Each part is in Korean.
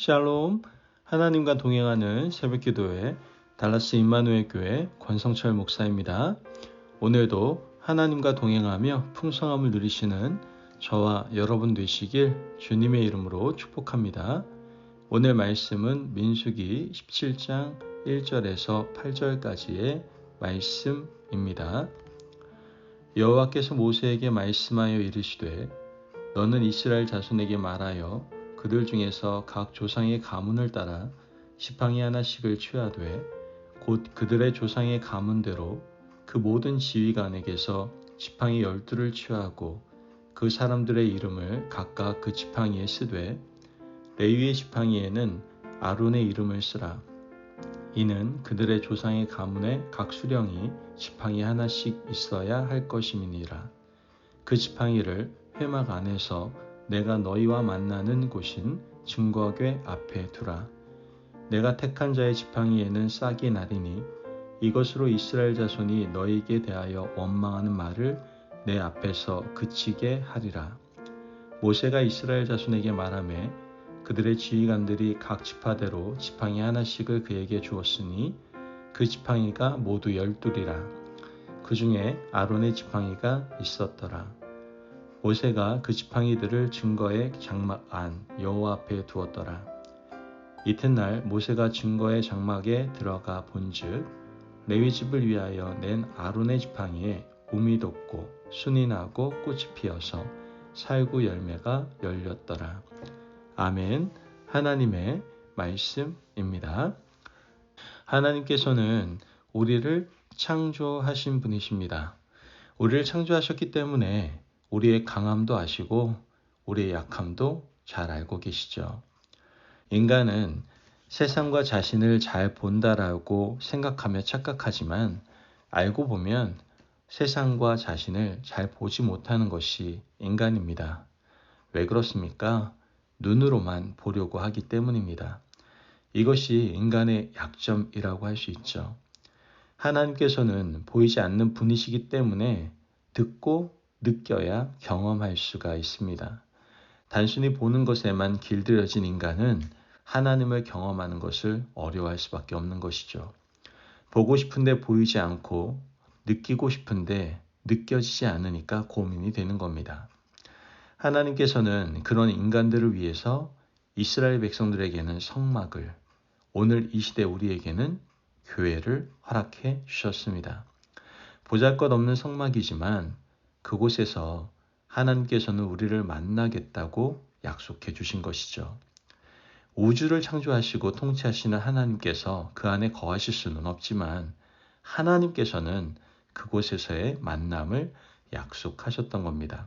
샬롬, 하나님과 동행하는 새벽기도회 달라스 임마누엘 교회 권성철 목사입니다. 오늘도 하나님과 동행하며 풍성함을 누리시는 저와 여러분 되시길 주님의 이름으로 축복합니다. 오늘 말씀은 민수기 17장 1절에서 8절까지의 말씀입니다. 여호와께서 모세에게 말씀하여 이르시되 너는 이스라엘 자손에게 말하여 그들 중에서 각 조상의 가문을 따라 지팡이 하나씩을 취하되 곧 그들의 조상의 가문대로 그 모든 지휘관에게서 지팡이 12를 취하고 그 사람들의 이름을 각각 그 지팡이에 쓰되 레위의 지팡이에는 아론의 이름을 쓰라. 이는 그들의 조상의 가문에 각 수령이 지팡이 하나씩 있어야 할 것임이니라. 그 지팡이를 회막 안에서 내가 너희와 만나는 곳인 증거궤 앞에 두라. 내가 택한 자의 지팡이에는 싹이 나리니 이것으로 이스라엘 자손이 너희에게 대하여 원망하는 말을 내 앞에서 그치게 하리라. 모세가 이스라엘 자손에게 말하매 그들의 지휘관들이 각 지파대로 지팡이 하나씩을 그에게 주었으니 그 지팡이가 모두 12이라. 그 중에 아론의 지팡이가 있었더라. 모세가 그 지팡이들을 증거의 장막 안 여호와 앞에 두었더라. 이튿날 모세가 증거의 장막에 들어가 본즉 레위 집을 위하여 낸 아론의 지팡이에 움이 돋고 순이 나고 꽃이 피어서 살구 열매가 열렸더라. 아멘. 하나님의 말씀입니다. 하나님께서는 우리를 창조하신 분이십니다. 우리를 창조하셨기 때문에 우리의 강함도 아시고 우리의 약함도 잘 알고 계시죠. 인간은 세상과 자신을 잘 본다라고 생각하며 착각하지만 알고 보면 세상과 자신을 잘 보지 못하는 것이 인간입니다. 왜 그렇습니까? 눈으로만 보려고 하기 때문입니다. 이것이 인간의 약점이라고 할 수 있죠. 하나님께서는 보이지 않는 분이시기 때문에 듣고 느껴야 경험할 수가 있습니다. 단순히 보는 것에만 길들여진 인간은 하나님을 경험하는 것을 어려워할 수밖에 없는 것이죠. 보고 싶은데 보이지 않고 느끼고 싶은데 느껴지지 않으니까 고민이 되는 겁니다. 하나님께서는 그런 인간들을 위해서 이스라엘 백성들에게는 성막을, 오늘 이 시대 우리에게는 교회를 허락해 주셨습니다. 보잘것없는 성막이지만 그곳에서 하나님께서는 우리를 만나겠다고 약속해 주신 것이죠. 우주를 창조하시고 통치하시는 하나님께서 그 안에 거하실 수는 없지만 하나님께서는 그곳에서의 만남을 약속하셨던 겁니다.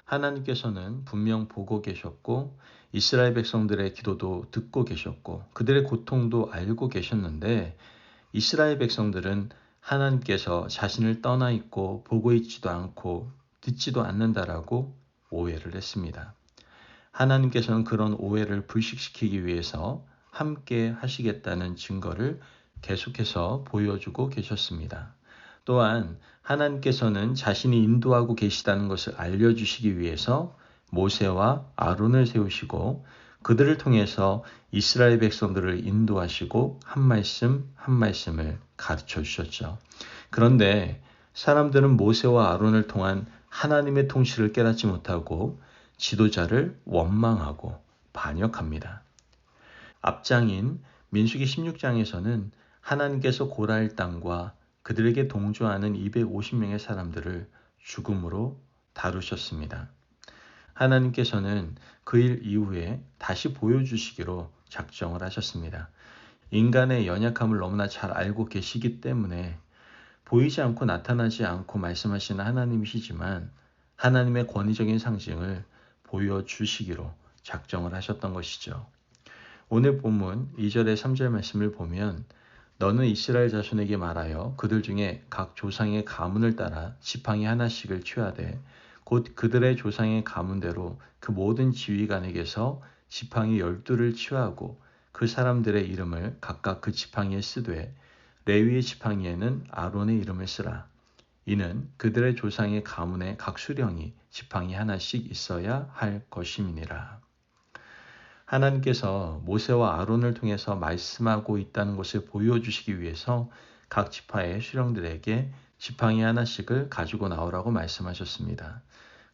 하나님께서는 분명 보고 계셨고 이스라엘 백성들의 기도도 듣고 계셨고 그들의 고통도 알고 계셨는데 이스라엘 백성들은 하나님께서 자신을 떠나 있고 보고 있지도 않고 듣지도 않는다라고 오해를 했습니다. 하나님께서는 그런 오해를 불식시키기 위해서 함께 하시겠다는 증거를 계속해서 보여주고 계셨습니다. 또한 하나님께서는 자신이 인도하고 계시다는 것을 알려주시기 위해서 모세와 아론을 세우시고 그들을 통해서 이스라엘 백성들을 인도하시고 한 말씀 한 말씀을 가르쳐 주셨죠. 그런데 사람들은 모세와 아론을 통한 하나님의 통치를 깨닫지 못하고 지도자를 원망하고 반역합니다. 앞장인 민수기 16장에서는 하나님께서 고라일 땅과 그들에게 동조하는 250명의 사람들을 죽음으로 다루셨습니다. 하나님께서는 그 일 이후에 다시 보여주시기로 작정을 하셨습니다. 인간의 연약함을 너무나 잘 알고 계시기 때문에 보이지 않고 나타나지 않고 말씀하시는 하나님이시지만 하나님의 권위적인 상징을 보여주시기로 작정을 하셨던 것이죠. 오늘 본문 2절의 3절 말씀을 보면 너는 이스라엘 자손에게 말하여 그들 중에 각 조상의 가문을 따라 지팡이 하나씩을 취하되 곧 그들의 조상의 가문대로 그 모든 지휘관에게서 지팡이 12를 취하고 그 사람들의 이름을 각각 그 지팡이에 쓰되 레위의 지팡이에는 아론의 이름을 쓰라. 이는 그들의 조상의 가문에 각 수령이 지팡이 하나씩 있어야 할 것임이니라. 하나님께서 모세와 아론을 통해서 말씀하고 있다는 것을 보여주시기 위해서 각 지파의 수령들에게 지팡이 하나씩을 가지고 나오라고 말씀하셨습니다.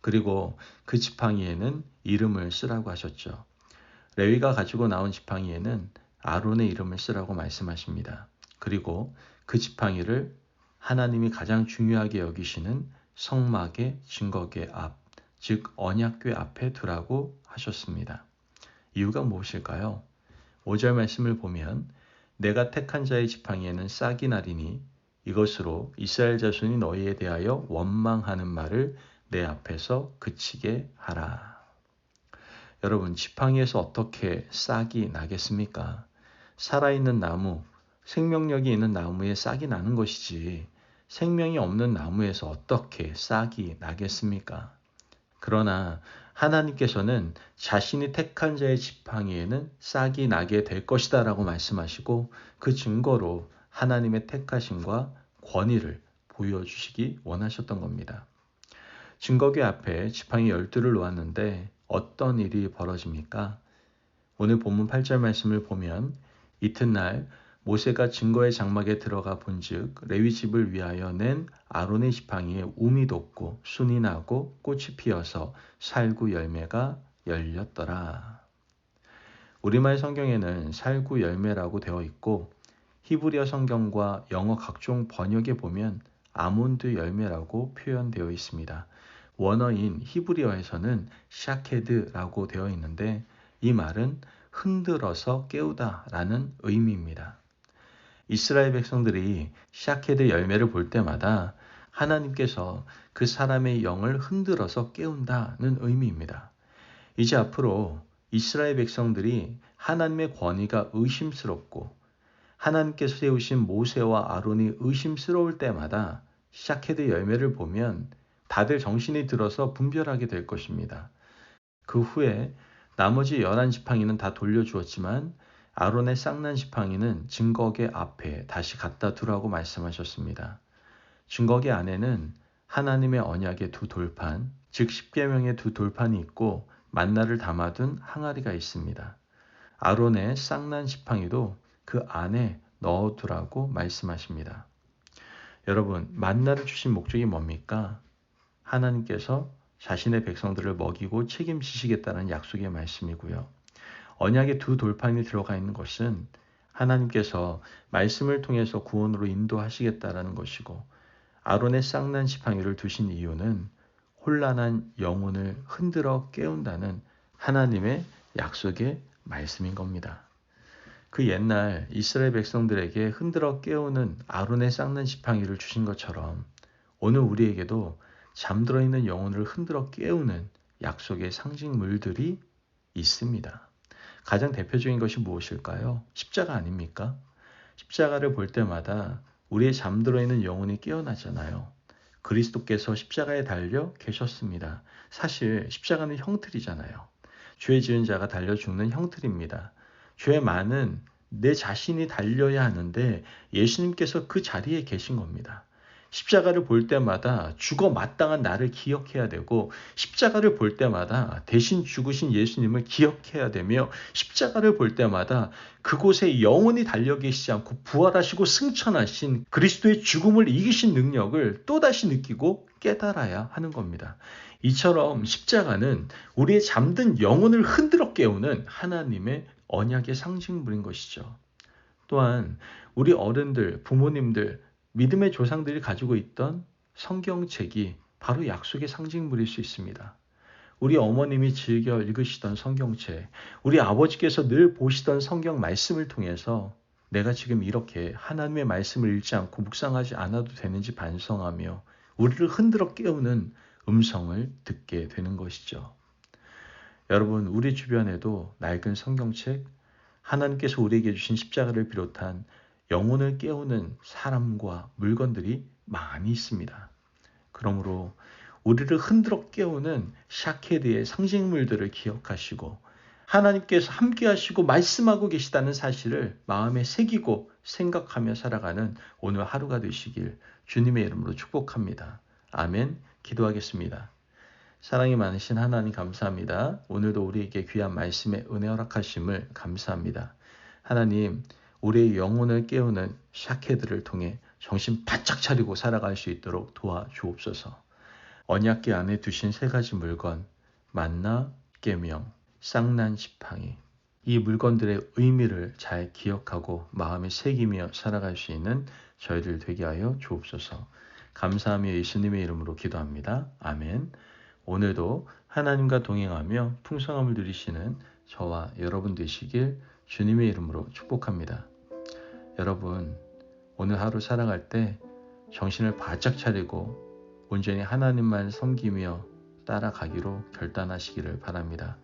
그리고 그 지팡이에는 이름을 쓰라고 하셨죠. 레위가 가지고 나온 지팡이에는 아론의 이름을 쓰라고 말씀하십니다. 그리고 그 지팡이를 하나님이 가장 중요하게 여기시는 성막의 증거궤 앞, 즉 언약궤 앞에 두라고 하셨습니다. 이유가 무엇일까요? 5절 말씀을 보면 내가 택한 자의 지팡이에는 싹이 나리니 이것으로 이스라엘 자손이 너희에 대하여 원망하는 말을 내 앞에서 그치게 하라. 여러분, 지팡이에서 어떻게 싹이 나겠습니까? 살아있는 나무, 생명력이 있는 나무에 싹이 나는 것이지 생명이 없는 나무에서 어떻게 싹이 나겠습니까? 그러나 하나님께서는 자신이 택한 자의 지팡이에는 싹이 나게 될 것이다 라고 말씀하시고 그 증거로 하나님의 택하심과 권위를 보여주시기 원하셨던 겁니다. 증거궤 앞에 지팡이 12를 놓았는데 어떤 일이 벌어집니까? 오늘 본문 8절 말씀을 보면 이튿날 모세가 증거의 장막에 들어가 본즉 레위 집을 위하여 낸 아론의 지팡이에 움이 돋고 순이 나고 꽃이 피어서 살구 열매가 열렸더라. 우리말 성경에는 살구 열매라고 되어 있고 히브리어 성경과 영어 각종 번역에 보면 아몬드 열매라고 표현되어 있습니다. 원어인 히브리어에서는 샤케드라고 되어 있는데 이 말은 흔들어서 깨우다 라는 의미입니다. 이스라엘 백성들이 샤케드 열매를 볼 때마다 하나님께서 그 사람의 영을 흔들어서 깨운다는 의미입니다. 이제 앞으로 이스라엘 백성들이 하나님의 권위가 의심스럽고 하나님께서 세우신 모세와 아론이 의심스러울 때마다 샤케드 열매를 보면 다들 정신이 들어서 분별하게 될 것입니다. 그 후에 나머지 11지팡이는 다 돌려주었지만 아론의 쌍난 지팡이는 증거궤 앞에 다시 갖다 두라고 말씀하셨습니다. 증거궤 안에는 하나님의 언약의 두 돌판, 즉 십계명의 두 돌판이 있고 만나를 담아둔 항아리가 있습니다. 아론의 쌍난 지팡이도 그 안에 넣어두라고 말씀하십니다. 여러분, 만나를 주신 목적이 뭡니까? 하나님께서 자신의 백성들을 먹이고 책임지시겠다는 약속의 말씀이고요. 언약의 두 돌판이 들어가 있는 것은 하나님께서 말씀을 통해서 구원으로 인도하시겠다는 것이고 아론의 쌍난 지팡이를 두신 이유는 혼란한 영혼을 흔들어 깨운다는 하나님의 약속의 말씀인 겁니다. 그 옛날 이스라엘 백성들에게 흔들어 깨우는 아론의 쌍난 지팡이를 주신 것처럼 오늘 우리에게도 잠들어 있는 영혼을 흔들어 깨우는 약속의 상징물들이 있습니다. 가장 대표적인 것이 무엇일까요? 십자가 아닙니까? 십자가를 볼 때마다 우리의 잠들어 있는 영혼이 깨어나잖아요. 그리스도께서 십자가에 달려 계셨습니다. 사실 십자가는 형틀이잖아요. 죄 지은 자가 달려 죽는 형틀입니다. 죄 많은 내 자신이 달려야 하는데 예수님께서 그 자리에 계신 겁니다. 십자가를 볼 때마다 죽어 마땅한 나를 기억해야 되고 십자가를 볼 때마다 대신 죽으신 예수님을 기억해야 되며 십자가를 볼 때마다 그곳에 영원히 달려 계시지 않고 부활하시고 승천하신 그리스도의 죽음을 이기신 능력을 또다시 느끼고 깨달아야 하는 겁니다. 이처럼 십자가는 우리의 잠든 영혼을 흔들어 깨우는 하나님의 언약의 상징물인 것이죠. 또한 우리 어른들, 부모님들, 믿음의 조상들이 가지고 있던 성경책이 바로 약속의 상징물일 수 있습니다. 우리 어머님이 즐겨 읽으시던 성경책, 우리 아버지께서 늘 보시던 성경 말씀을 통해서 내가 지금 이렇게 하나님의 말씀을 읽지 않고 묵상하지 않아도 되는지 반성하며 우리를 흔들어 깨우는 음성을 듣게 되는 것이죠. 여러분, 우리 주변에도 낡은 성경책, 하나님께서 우리에게 주신 십자가를 비롯한 영혼을 깨우는 사람과 물건들이 많이 있습니다. 그러므로 우리를 흔들어 깨우는 샤케드의 상징물들을 기억하시고 하나님께서 함께 하시고 말씀하고 계시다는 사실을 마음에 새기고 생각하며 살아가는 오늘 하루가 되시길 주님의 이름으로 축복합니다. 아멘. 기도하겠습니다. 사랑이 많으신 하나님 감사합니다. 오늘도 우리에게 귀한 말씀의 은혜 허락하심을 감사합니다. 하나님, 우리의 영혼을 깨우는 샤케들을 통해 정신 바짝 차리고 살아갈 수 있도록 도와주옵소서. 언약궤 안에 두신 세 가지 물건, 만나, 계명, 쌍난 지팡이. 이 물건들의 의미를 잘 기억하고 마음에 새기며 살아갈 수 있는 저희들 되게 하여 주옵소서. 감사하며 예수님의 이름으로 기도합니다. 아멘. 오늘도 하나님과 동행하며 풍성함을 누리시는 저와 여러분 되시길 주님의 이름으로 축복합니다. 여러분, 오늘 하루 살아갈 때 정신을 바짝 차리고 온전히 하나님만 섬기며 따라가기로 결단하시기를 바랍니다.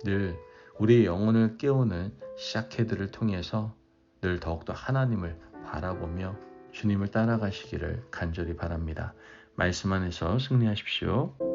늘 우리의 영혼을 깨우는 샤케들을 통해서 늘 더욱더 하나님을 바라보며 주님을 따라가시기를 간절히 바랍니다. 말씀 안에서 승리하십시오.